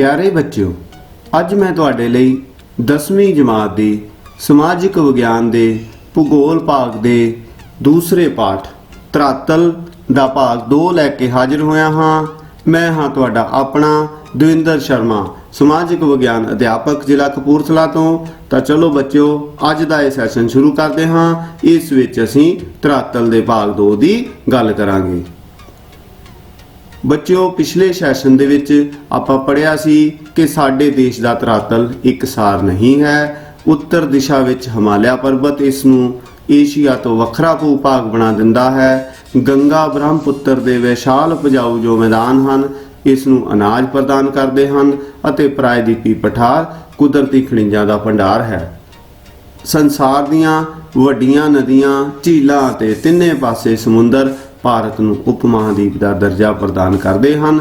प्यारे बच्चों, अज मैं तुहाडे लई 10वीं जमात दी समाजिक विज्ञान दे भूगोल भाग दे दूसरे पाठ धरातल दा भाग 2 लैके हाजिर होया हाँ। मैं हाँ तुहाडा अपना दविंदर शर्मा, समाजिक विज्ञान अध्यापक जिला कपूरथला तो। तां चलो बच्चों, अज दा इह सैशन शुरू करते हाँ। इस विच असीं धरातल दे भाग 2 दी गल करांगे। बच्चों, पिछले सैशन दे विच आपां पढ़िया सी कि साडे देश दा धरातल एकसार नहीं है। उत्तर दिशा विच हिमालय पर्वत इसनूं एशिया तो वखरा भू-भाग बना दिंदा है। गंगा ब्रह्मपुत्र दे विशाल उपजाऊ जो मैदान हन इसनूं अनाज प्रदान करदे हन अते प्रायद्वीपी पठार कुदरती खनिजां दा भंडार है। संसार दीआं वड्डियां नदियां, झीलां ते तिन्ने पासे समुंदर भारत नूं उप महादीप का दर्जा प्रदान करते हैं।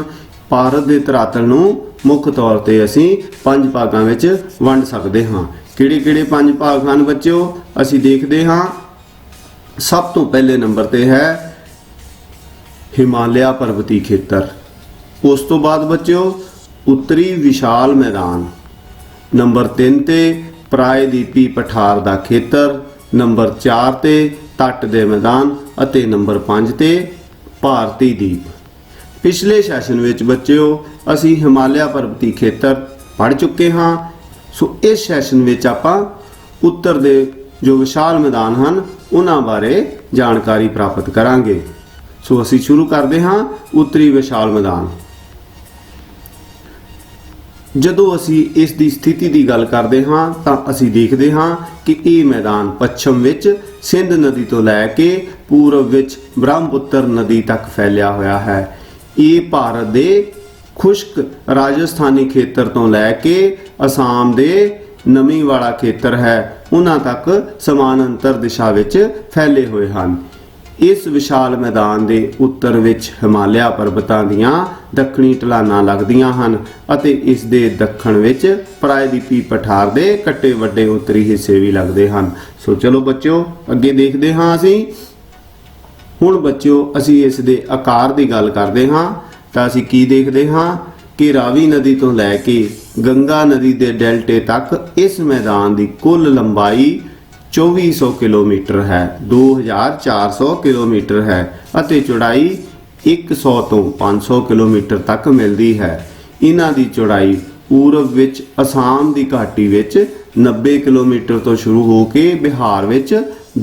भारत के धरातल नूं मुख तौर पर असी 5 भागों में वंड सकते हाँ। किहड़े-किहड़े 5 भाग हैं बच्चों, असी देखते हाँ। सब तो पहले नंबर ते है हिमालय पर्वती खेतर। उस तो बाद बच्चों उत्तरी विशाल मैदान। नंबर 3 ते प्रायद्वीपी पठार का खेतर। नंबर 4 ते तट दे मैदान अते नंबर 5 ते भारती द्वीप। पिछले सैशन विच बच्चों असी हिमालय पर्वती खेतर पढ़ चुके हाँ। सो इस सैशन विच आपां उत्तर दे जो विशाल मैदान हैं उन्हां बारे जानकारी प्राप्त करांगे। सो असी शुरू करते हाँ। उत्तरी विशाल मैदान। जदों असी इस दी स्थिति की गल करते हाँ तां असी देखते हाँ कि ये मैदान पश्चिम विच सिंध नदी तो लैके पूरब विच ब्रह्मपुत्र नदी तक फैलिया होया है। ये भारत दे खुश्क राजस्थानी खेतर तो लैके असम दे नमी वाला खेतर है उन्हां तक समानांतर दिशा विच फैले हुए हैं। इस विशाल मैदान के उत्तर विच हिमालय पर्वतां दीआं दक्षिणी ढलानां लगदियां हन अते इस दे दक्षिण विच प्रायद्वीपी पठार दे कट्टे वड्डे उत्तरी हिस्से भी लगदे हन। सो चलो बच्चों अगे देखते हाँ। असी हुण बच्चों असी इस दे आकार की गल करते हाँ तां असी की देखते हाँ कि रावी नदी तो लैके गंगा नदी के डेल्टे तक इस मैदान की कुल लंबाई 2400 किलोमीटर है, 2400 किलोमीटर है अते चौड़ाई 100 तो 500 किलोमीटर तक मिलती है। इन्हां दी चौड़ाई पूरब विच असम की घाटी विच 90 किलोमीटर तो शुरू होके बिहार विच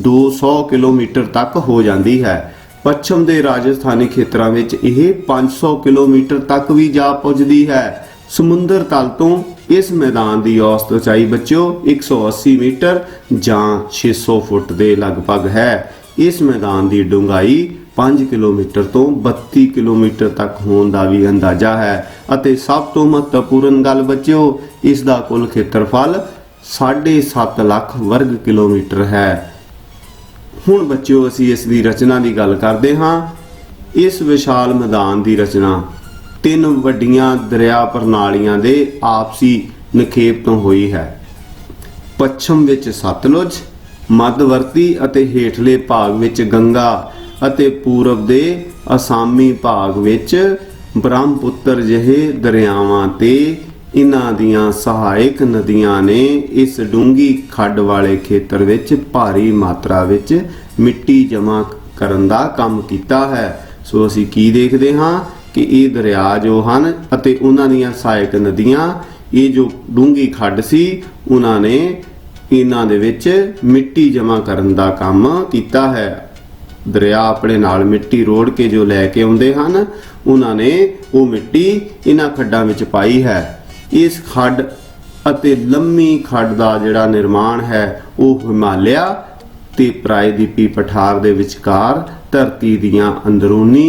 200 किलोमीटर तक हो जाती है। पश्चिम के राजस्थानी खेतरां विच यह 500 किलोमीटर तक भी जा पहुँचती है। समुंदर तल तो इस मैदान की औसत ऊंचाई बच्चों 180 मीटर जां 600 फुट के लगभग है। इस मैदान की डूंघाई 5 किलोमीटर तो 32 किलोमीटर तक होने का भी अंदाजा है। अते सब तो महत्वपूर्ण गल बच्चों इसका कुल खेत्रफल 7.5 लाख वर्ग किलोमीटर है। हुण बच्चों असी इस दी रचना की गल करते हाँ। इस विशाल मैदान की रचना 3 वड्डियां दरिया प्रणालियां दे आपसी निखेप तो हुई है। पश्चिम विच सतलुज, मध्यवर्ती अते हेठले भाग विच गंगा अते पूरब दे असामी भाग विच ब्रह्मपुत्र जिहे दरियावां ते इन्हां दियां सहायक नदियां ने इस डूंगी खड्ड वाले खेतर विच भारी मात्रा विच मिट्टी जमा करन दा काम कीता है। सो असी की देखते हाँ कि ये दरिया जो हैं अते उन्हां दियां सहायक नदियां ये जो डूंगी खड्ड सी उन्होंने इन्हां दे विच मिट्टी जमा करन दा काम कीता है। दरिया अपने नाल मिट्टी रोड़ के जो लैके आउंदे हन उन्होंने वो मिट्टी इन्हां खड्डां विच पाई है। इस खड्ड अते लंबी खड्ड दा जिहड़ा निर्माण है वो हिमालय ते प्रायद्वीपी पठार दे विचकार धरती दियां अंदरूनी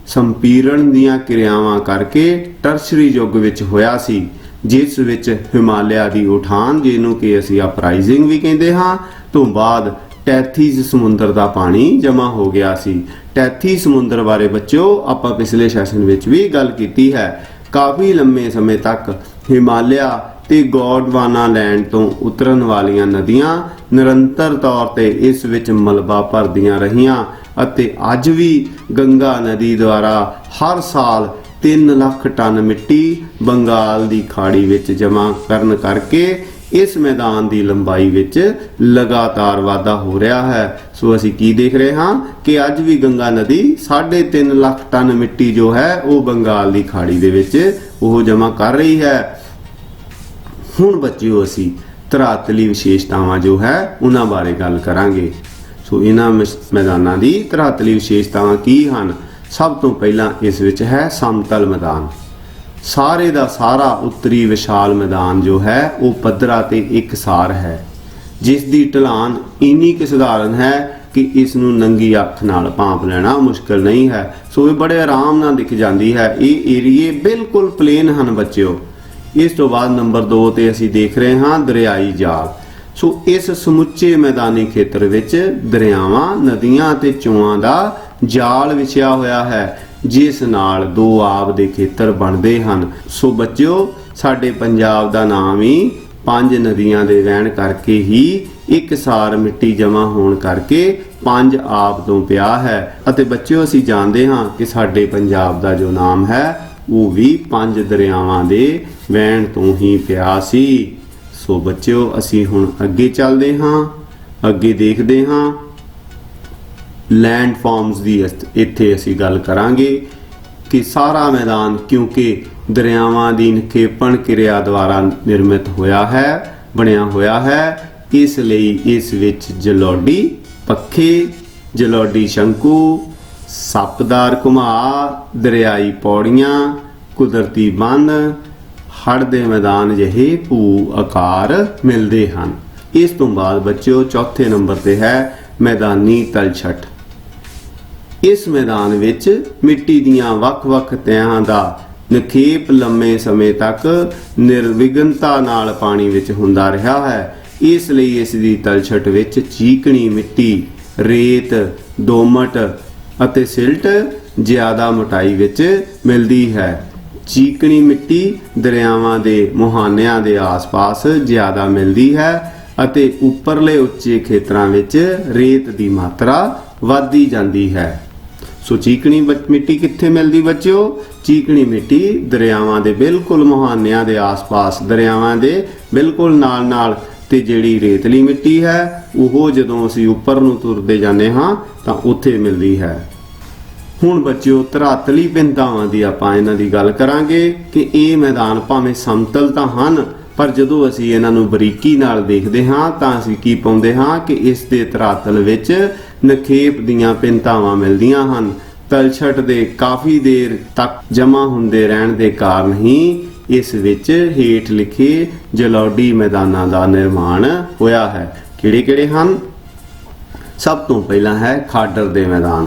संपीरण दीआं क्रियावां करके टरशरी युग विच होया सी, जिस विच हिमालय की उठान जिन्हों कि असी अपराइजिंग भी कहते हाँ तो बाद टैथीज समुंदर का पानी जमा हो गया सी। टैथी समुंदर बारे बच्चों आपां पिछले सैशन विच भी गल कीती है। काफ़ी लंबे समय तक हिमालय ते गोंडवाना लैंड तो उतरन वालियां नदियां निरंतर तौर पर इस विच मलबा भरदियां रहियां अते अज भी गंगा नदी द्वारा हर साल 3 ਲੱਖ ਟਨ ਮਿੱਟੀ ਬੰਗਾਲ ਦੀ ਖਾੜੀ ਵਿੱਚ ਜਮ੍ਹਾਂ ਕਰਨ ਕਰਕੇ ਇਸ ਮੈਦਾਨ ਦੀ ਲੰਬਾਈ ਵਿੱਚ ਲਗਾਤਾਰ ਵਾਧਾ ਹੋ ਰਿਹਾ ਹੈ। ਸੋ ਅਸੀਂ ਕੀ ਦੇਖ ਰਹੇ ਹਾਂ ਕਿ ਅੱਜ ਵੀ ਗੰਗਾ ਨਦੀ 3.5 ਲੱਖ ਟਨ ਮਿੱਟੀ ਜੋ ਹੈ ਉਹ ਬੰਗਾਲ ਦੀ ਖਾੜੀ ਦੇ ਵਿੱਚ ਉਹ ਜਮ੍ਹਾਂ ਕਰ ਰਹੀ ਹੈ। ਹੁਣ ਬੱਚਿਓ ਅਸੀਂ ਧਰਾਤਲੀ ਵਿਸ਼ੇਸ਼ਤਾਵਾਂ ਜੋ ਹੈ ਉਹਨਾਂ ਬਾਰੇ ਗੱਲ ਕਰਾਂਗੇ। ਸੋ ਇਹਨਾਂ ਮੈਦਾਨਾਂ ਦੀ ਧਰਾਤਲੀ ਵਿਸ਼ੇਸ਼ਤਾਵਾਂ ਕੀ ਹਨ? ਸਭ ਤੋਂ ਪਹਿਲਾਂ ਇਸ ਵਿੱਚ ਹੈ ਸਮਤਲ ਮੈਦਾਨ। ਸਾਰੇ ਦਾ ਸਾਰਾ ਉੱਤਰੀ ਵਿਸ਼ਾਲ ਮੈਦਾਨ ਜੋ ਹੈ ਉਹ ਪੱਧਰਾ ਤੇ ਇਕਸਾਰ ਹੈ, ਜਿਸ ਦੀ ਢਲਾਨ ਇੰਨੀ ਕਿ ਸਧਾਰਨ ਹੈ ਕਿ ਇਸ ਨੂੰ ਨੰਗੀ ਅੱਖ ਨਾਲ ਭਾਂਪ ਲੈਣਾ ਮੁਸ਼ਕਲ ਨਹੀਂ ਹੈ। ਸੋ ਇਹ ਬੜੇ ਆਰਾਮ ਨਾਲ ਦਿਖ ਜਾਂਦੀ ਹੈ। ਇਹ ਏਰੀਏ ਬਿਲਕੁਲ ਪਲੇਨ ਹਨ ਬੱਚਿਓ। ਇਸ ਤੋਂ ਬਾਅਦ ਨੰਬਰ 2 ਤੇ ਅਸੀਂ ਦੇਖ ਰਹੇ ਹਾਂ ਦਰਿਆਈ ਜਾਲ। ਸੋ ਇਸ ਸਮੁੱਚੇ ਮੈਦਾਨੀ ਖੇਤਰ ਵਿੱਚ ਦਰਿਆਵਾਂ, ਨਦੀਆਂ ਅਤੇ ਚੋਆਂ ਦਾ ਜਾਲ ਵਿਛਿਆ ਹੋਇਆ ਹੈ, ਜਿਸ ਨਾਲ 2 ਆਬ ਦੇ ਖੇਤਰ ਬਣਦੇ ਹਨ। ਸੋ ਬੱਚਿਓ ਸਾਡੇ ਪੰਜਾਬ ਦਾ ਨਾਮ ਹੀ 5 ਨਦੀਆਂ ਦੇ ਵਹਿਣ ਕਰਕੇ ਹੀ ਇਕਸਾਰ ਮਿੱਟੀ ਜਮ੍ਹਾਂ ਹੋਣ ਕਰਕੇ 5 ਆਬ ਤੋਂ ਪਿਆ ਹੈ। ਅਤੇ ਬੱਚਿਓ ਅਸੀਂ ਜਾਣਦੇ ਹਾਂ ਕਿ ਸਾਡੇ ਪੰਜਾਬ ਦਾ ਜੋ ਨਾਮ ਹੈ ਉਹ ਵੀ 5 ਦਰਿਆਵਾਂ ਦੇ ਵਹਿਣ ਤੋਂ ਹੀ ਪਿਆ ਸੀ। ਸੋ ਬੱਚਿਓ ਅਸੀਂ ਹੁਣ ਅੱਗੇ ਚੱਲਦੇ ਹਾਂ, ਅੱਗੇ ਦੇਖਦੇ ਹਾਂ ਲੈਂਡ ਫਾਰਮਸ ਦੀ। ਇੱਥੇ ਅਸੀਂ ਗੱਲ ਕਰਾਂਗੇ ਕਿ ਸਾਰਾ ਮੈਦਾਨ ਕਿਉਂਕਿ ਦਰਿਆਵਾਂ ਦੀ ਨਿਖੇਪਣ ਕਿਰਿਆ ਦੁਆਰਾ ਨਿਰਮਿਤ ਹੋਇਆ ਹੈ, ਬਣਿਆ ਹੋਇਆ ਹੈ, ਇਸ ਲਈ ਇਸ ਵਿੱਚ ਜਲੌਡੀ ਪੱਖੇ, ਜਲੌਡੀ ਸ਼ੰਕੂ, ਸੱਪਦਾਰ ਘੁਮਾ, ਦਰਿਆਈ ਪੌੜੀਆਂ, ਕੁਦਰਤੀ ਬੰਨ, ਹੜ੍ਹ ਦੇ ਮੈਦਾਨ ਜਿਹੇ ਭੂ ਆਕਾਰ ਮਿਲਦੇ ਹਨ। ਇਸ ਤੋਂ ਬਾਅਦ ਬੱਚਿਓ ਚੌਥੇ ਨੰਬਰ ਤੇ ਹੈ ਮੈਦਾਨੀ ਤਲਛਟ। ਇਸ ਮੈਦਾਨ ਵਿੱਚ ਮਿੱਟੀ ਦੀਆਂ ਵੱਖ-ਵੱਖ ਤਹਿਾਂ ਦਾ ਨਿਖੇਪ ਲੰਮੇ ਸਮੇਂ ਤੱਕ ਨਿਰਵਿਘਨਤਾ ਨਾਲ ਪਾਣੀ ਵਿੱਚ ਹੁੰਦਾ ਰਿਹਾ ਹੈ। ਇਸ ਲਈ ਇਸ ਦੀ ਤਲਛਟ ਵਿੱਚ ਚੀਕਣੀ ਮਿੱਟੀ, ਰੇਤ, ਦੋਮਟ ਅਤੇ ਸਿਲਟ ਜ਼ਿਆਦਾ ਮੋਟਾਈ ਵਿੱਚ ਮਿਲਦੀ ਹੈ। ਚੀਕਣੀ ਮਿੱਟੀ ਦਰਿਆਵਾਂ ਦੇ ਮੁਹਾਨਿਆਂ ਦੇ ਆਸ-ਪਾਸ ਜ਼ਿਆਦਾ ਮਿਲਦੀ ਹੈ ਅਤੇ ਉੱਪਰਲੇ ਉੱਚੇ ਖੇਤਰਾਂ ਵਿੱਚ ਰੇਤ ਦੀ ਮਾਤਰਾ ਵੱਧਦੀ ਜਾਂਦੀ ਹੈ। ਸੋ ਚੀਕਣੀ ਮਿੱਟੀ ਕਿੱਥੇ ਮਿਲਦੀ ਬੱਚਿਓ? ਚੀਕਣੀ ਮਿੱਟੀ ਦਰਿਆਵਾਂ ਦੇ ਬਿਲਕੁਲ ਮੁਹਾਨਿਆਂ ਦੇ ਆਸ-ਪਾਸ, ਦਰਿਆਵਾਂ ਦੇ ਬਿਲਕੁਲ ਨਾਲ-ਨਾਲ। ਤੇ ਜਿਹੜੀ ਰੇਤਲੀ ਮਿੱਟੀ ਹੈ ਉਹ ਜਦੋਂ ਅਸੀਂ ਉੱਪਰ ਨੂੰ ਤੁਰਦੇ ਜਾਂਦੇ ਹਾਂ ਤਾਂ ਉੱਥੇ ਮਿਲਦੀ ਹੈ। ਹੁਣ ਬੱਚਿਓ ਧਰਾਤਲੀ ਭਿੰਨਤਾਵਾਂ ਦੀ ਆਪਾਂ ਇਹਨਾਂ ਦੀ ਗੱਲ ਕਰਾਂਗੇ ਕਿ ਇਹ ਮੈਦਾਨ ਭਾਵੇਂ ਸਮਤਲ ਤਾਂ ਹਨ, ਪਰ ਜਦੋਂ ਅਸੀਂ ਇਹਨਾਂ ਨੂੰ ਬਰੀਕੀ ਨਾਲ ਦੇਖਦੇ ਹਾਂ ਤਾਂ ਅਸੀਂ ਕੀ ਪਾਉਂਦੇ ਹਾਂ ਕਿ ਇਸ ਦੇ ਧਰਾਤਲ ਵਿੱਚ ਨਿਖੇਪ ਦੀਆਂ ਭਿੰਨਤਾਵਾਂ ਮਿਲਦੀਆਂ ਹਨ। ਤਲਛਟ ਦੇ ਕਾਫੀ ਦੇਰ ਤੱਕ ਜਮ੍ਹਾਂ ਹੁੰਦੇ ਰਹਿਣ ਦੇ ਕਾਰਨ ਹੀ ਇਸ ਵਿੱਚ ਹੇਠ ਲਿਖੇ ਜਲੌਡੀ ਮੈਦਾਨਾਂ ਦਾ ਨਿਰਮਾਣ ਹੋਇਆ ਹੈ। ਕਿਹੜੇ-ਕਿਹੜੇ ਹਨ? ਸਭ ਤੋਂ ਪਹਿਲਾਂ ਹੈ ਖਾਡਰ ਦੇ ਮੈਦਾਨ।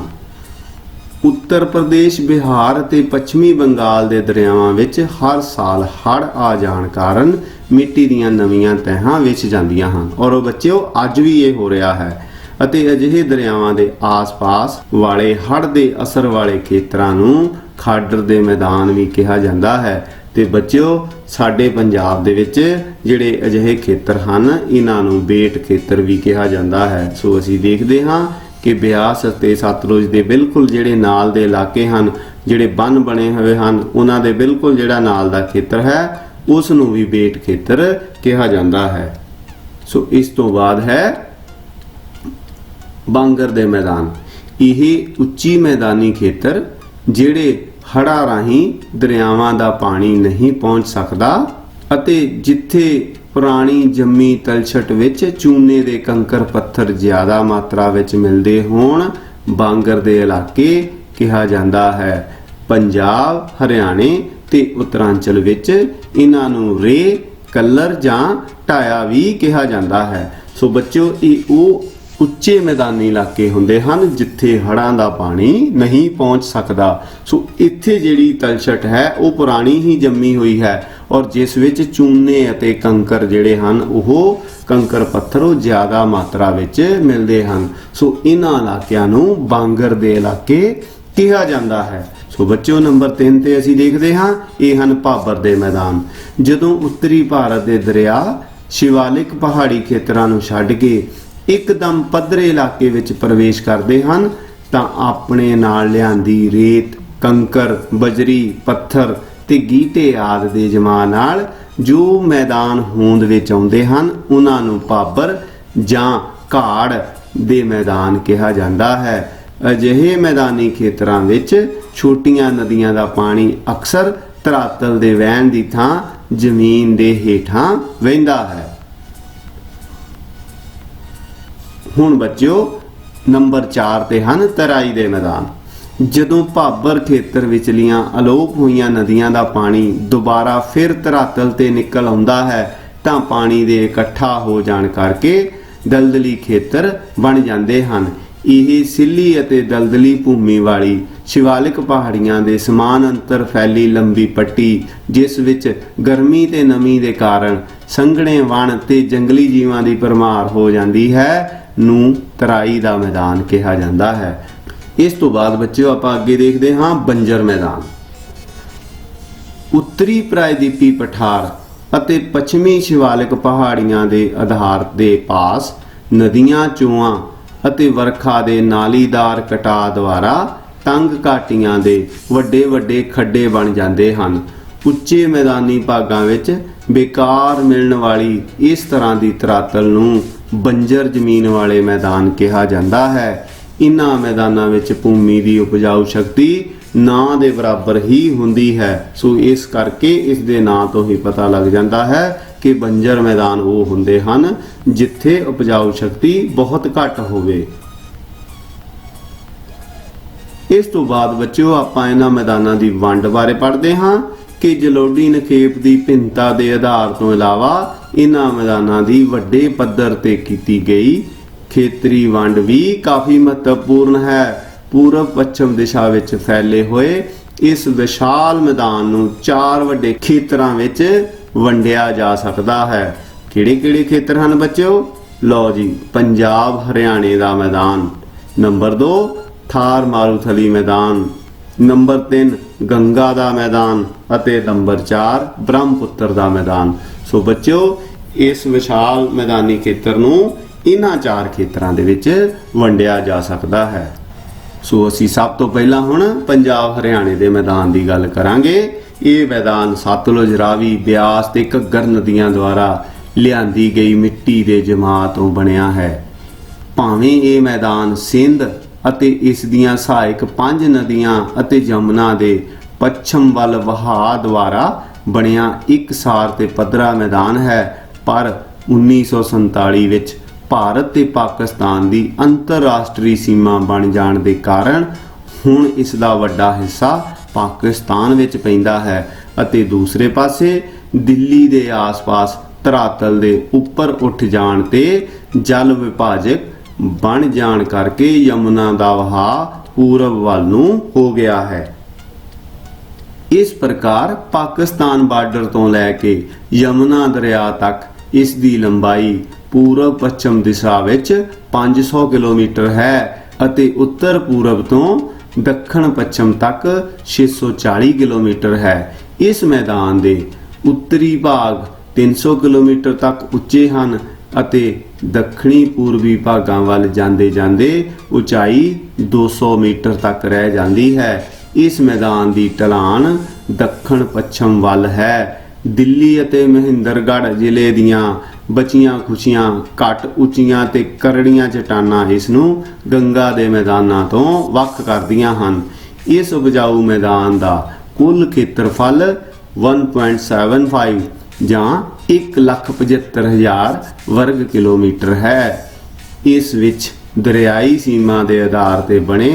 ਉੱਤਰ ਪ੍ਰਦੇਸ਼, ਬਿਹਾਰ ਅਤੇ ਪੱਛਮੀ ਬੰਗਾਲ ਦੇ ਦਰਿਆਵਾਂ ਵਿੱਚ ਹਰ ਸਾਲ ਹੜ੍ਹ ਆ ਜਾਣ ਕਾਰਨ ਮਿੱਟੀ ਦੀਆਂ ਨਵੀਆਂ ਤਹਿਾਂ ਵਿਛ ਜਾਂਦੀਆਂ ਹਨ। ਔਰ ਬੱਚਿਓ ਅੱਜ ਵੀ ਇਹ ਹੋ ਰਿਹਾ ਹੈ ਅਤੇ ਅਜਿਹੇ ਦਰਿਆਵਾਂ ਦੇ ਆਸ-ਪਾਸ ਵਾਲੇ ਹੜ੍ਹ ਦੇ ਅਸਰ ਵਾਲੇ ਖੇਤਰਾਂ ਨੂੰ ਖਾਡਰ ਦੇ ਮੈਦਾਨ ਵੀ ਕਿਹਾ ਜਾਂਦਾ ਹੈ। ਤੇ ਬੱਚਿਓ ਸਾਡੇ ਪੰਜਾਬ ਦੇ ਵਿੱਚ ਜਿਹੜੇ ਅਜਿਹੇ ਖੇਤਰ ਹਨ ਇਹਨਾਂ ਨੂੰ ਬੇਟ ਖੇਤਰ ਵੀ ਕਿਹਾ ਜਾਂਦਾ ਹੈ। ਸੋ ਅਸੀਂ ਦੇਖਦੇ ਹਾਂ ਕਿ ਬਿਆਸ ਅਤੇ ਸਤਲੁਜ ਦੇ ਬਿਲਕੁਲ ਜਿਹੜੇ ਨਾਲ ਦੇ ਇਲਾਕੇ ਹਨ, ਜਿਹੜੇ ਬੰਨ ਬਣੇ ਹੋਏ ਹਨ, ਉਹਨਾਂ ਦੇ ਬਿਲਕੁਲ ਜਿਹੜਾ ਨਾਲ ਦਾ ਖੇਤਰ ਹੈ ਉਸ ਨੂੰ ਵੀ ਬੇਟ ਖੇਤਰ ਕਿਹਾ ਜਾਂਦਾ ਹੈ। ਸੋ ਇਸ ਤੋਂ ਬਾਅਦ ਹੈ ਬਾਂਗਰ ਦੇ ਮੈਦਾਨ। ਇਹ ਉੱਚੀ ਮੈਦਾਨੀ ਖੇਤਰ ਜਿਹੜੇ ਹੜ੍ਹਾਂ ਰਾਹੀਂ ਦਰਿਆਵਾਂ ਦਾ ਪਾਣੀ ਨਹੀਂ ਪਹੁੰਚ ਸਕਦਾ ਅਤੇ ਜਿੱਥੇ ਪੁਰਾਣੀ ਜੰਮੀ ਤਲਛਟ ਵਿੱਚ ਚੂਨੇ ਦੇ ਕੰਕਰ ਪੱਥਰ ਜ਼ਿਆਦਾ ਮਾਤਰਾ ਵਿੱਚ ਮਿਲਦੇ ਹੋਣ, ਬਾਂਗਰ ਦੇ ਇਲਾਕੇ ਕਿਹਾ ਜਾਂਦਾ ਹੈ। ਪੰਜਾਬ, ਹਰਿਆਣੇ ਤੇ ਉੱਤਰਾਂਚਲ ਵਿੱਚ ਇਹਨਾਂ ਨੂੰ ਰੇ, ਕੱਲਰ ਜਾਂ ਢਾਇਆ ਵੀ ਕਿਹਾ ਜਾਂਦਾ ਹੈ। ਸੋ ਬੱਚਿਓ ਇਹ ਉਹ ਉੱਚੇ ਮੈਦਾਨੀ ਇਲਾਕੇ ਹੁੰਦੇ ਹਨ ਜਿੱਥੇ ਹੜ੍ਹਾਂ ਦਾ ਪਾਣੀ ਨਹੀਂ ਪਹੁੰਚ ਸਕਦਾ। ਸੋ ਇੱਥੇ ਜਿਹੜੀ ਤਲਛਟ ਹੈ ਉਹ ਪੁਰਾਣੀ ਹੀ ਜੰਮੀ ਹੋਈ ਹੈ ਔਰ ਜਿਸ ਵਿੱਚ ਚੂਨੇ ਅਤੇ ਕੰਕਰ ਜਿਹੜੇ ਹਨ ਉਹ ਕੰਕਰ ਪੱਥਰ ਉਹ ਜ਼ਿਆਦਾ ਮਾਤਰਾ ਵਿੱਚ ਮਿਲਦੇ ਹਨ। ਸੋ ਇਹਨਾਂ ਇਲਾਕਿਆਂ ਨੂੰ ਬਾਂਗਰ ਦੇ ਇਲਾਕੇ ਕਿਹਾ ਜਾਂਦਾ ਹੈ। ਸੋ ਬੱਚਿਓ ਨੰਬਰ 3 ਤੇ ਅਸੀਂ ਦੇਖਦੇ ਹਾਂ ਇਹ ਹਨ ਭਾਬਰ ਦੇ ਮੈਦਾਨ। ਜਦੋਂ ਉੱਤਰੀ ਭਾਰਤ ਦੇ ਦਰਿਆ ਸ਼ਿਵਾਲਿਕ ਪਹਾੜੀ ਖੇਤਰਾਂ ਨੂੰ ਛੱਡ ਕੇ ਇੱਕਦਮ ਪੱਧਰੇ ਇਲਾਕੇ ਵਿੱਚ ਪ੍ਰਵੇਸ਼ ਕਰਦੇ ਹਨ ਤਾਂ ਆਪਣੇ ਨਾਲ ਲਿਆਂਦੀ ਰੇਤ, कंकर बजरी पत्थर ते गीटे आदि दे जमा नाल जो मैदान होंद विच आउंदे हन उन्हां नूं भाबर जां घाड़ दे मैदान कहा जाता है। अजिहे मैदानी खेतरां विच छोटियां नदियां दा पानी अक्सर धरातल दे वहण दी थां जमीन दे हेठां वहिंदा है। हुण बच्चों नंबर 4 ते हन तराई दे मैदान। जदों भाबर खेतर विचलियां अलोप होईयां नदियां दा पानी दोबारा फिर धरातल ते निकल आउंदा है तां पानी दे इकट्ठा हो जाण करके दलदली खेतर बन जांदे हन। ਇਹ सिल्ली ਅਤੇ दलदली भूमि वाली शिवालिक पहाड़ियां दे समान अंतर फैली लंबी पट्टी जिस विच गर्मी ते नमी दे कारण संघਣੇ वण ते जंगली जीवां दी भरमार हो जाती है नूं तराई दा मैदान कहा जाता है। इस तो बाद बच्चों आपां अगे देखते हाँ बंजर मैदान। उत्तरी प्रायद्वीपी पठार ਅਤੇ पश्चिमी शिवालिक पहाड़ियां दे आधार दे पास नदियां चोआं ਅਤੇ ਵਰਖਾ ਦੇ ਨਾਲੀਦਾਰ ਕਟਾਅ ਦੁਆਰਾ ਤੰਗ ਘਾਟੀਆਂ ਦੇ ਵੱਡੇ ਵੱਡੇ ਖੱਡੇ ਬਣ ਜਾਂਦੇ ਹਨ। ਉੱਚੇ ਮੈਦਾਨੀ ਭਾਗਾਂ ਵਿੱਚ ਬੇਕਾਰ ਮਿਲਣ ਵਾਲੀ ਇਸ ਤਰ੍ਹਾਂ ਦੀ ਧਰਾਤਲ ਨੂੰ ਬੰਜਰ ਜ਼ਮੀਨ ਵਾਲੇ ਮੈਦਾਨ ਕਿਹਾ ਜਾਂਦਾ ਹੈ। ਇਨ੍ਹਾਂ ਮੈਦਾਨਾਂ ਵਿੱਚ ਭੂਮੀ ਦੀ ਉਪਜਾਊ ਸ਼ਕਤੀ ਨਾ ਦੇ ਬਰਾਬਰ ਹੀ ਹੁੰਦੀ ਹੈ। ਸੋ ਇਸ ਕਰਕੇ ਇਸ ਦੇ ਨਾਂ ਤੋਂ ਹੀ ਪਤਾ ਲੱਗ ਜਾਂਦਾ ਹੈ कि बंजर मैदान वो हुंदे हन जिथे उपजाऊ शक्ति बहुत घट होवे। इस तो बाद बच्चों आपां इन्हां मैदानां दी वंड बारे पढ़दे हाँ कि जलोडी नखेप दी भिन्नता दे आधार तो इलावा इन्हां मैदानां दी वड्डे पद्धर ते कीती गई खेतरी वंड भी काफ़ी महत्वपूर्ण है। पूरब पश्चिम दिशा विच फैले हुए इस विशाल मैदान नूं 4 वड्डे खेतरां विच वंडिया जा सकता है। किहड़े-किहड़े खेतर हैं बच्चों? लो जी, पंजाब हरियाणे का मैदान। नंबर 2 थार मारूथली मैदान। नंबर 3 गंगा का मैदान अते नंबर 4 ब्रह्मपुत्र का मैदान। सो बच्चों इस विशाल मैदानी खेतर नूं इन्हां 4 खेतरां दे विच वंडिया जा सकता है। सो असीं सब तो पहला हुण पंजाब हरियाणे के मैदान की गल करांगे। ये मैदान सतलुज रावी ब्यास ते घग्गर नदियां द्वारा लियांदी गई मिट्टी के जमा तो बनिया है। भावें ये मैदान सिंध अते इस दियां सहायक 5 नदियां अते जमुना दे पश्चिम वल वहाव द्वारा बनिया एक सार ते पद्धरा मैदान है, पर 1947 विच भारत ते पाकिस्तान दी अंतरराष्ट्रीय सीमा बन जाण दे कारण हुण इसदा वड्डा हिस्सा पाकिस्तान विच पैंदा है अते दूसरे पासे दिल्ली दे आस-पास धरातल दे उपर उठ जाण ते जल विभाजक बन जाण करके यमुना दा वहाव पूरब वल नूं हो गया है। इस प्रकार पाकिस्तान बार्डर तो लैके यमुना दरिया तक इस दी लंबाई पूरब पश्चिम दिशा विच 500 किलोमीटर है अते उत्तर पूरब तो दक्षिण पश्चिम तक 640 किलोमीटर है। इस मैदान के उत्तरी भाग 300 किलोमीटर तक उच्चे हैं अते दक्षिणी पूर्वी भागां वल जांदे जांदे उचाई 200 मीटर तक रह जाती है। इस मैदान की ढलान दक्षिण पश्चिम वल है। दिल्ली अते महेंद्रगढ़ जिले दियां बचियां खुशियां घट उचियां ते करड़ियां चट्टानां इसनूं गंगा दे मैदानां तो वख करदियां हन। इस उपजाऊ मैदान का कुल खेत्रफल 1.75 जां 1,75,000 वर्ग किलोमीटर है। इस विच दरियाई सीमा के आधार ते बने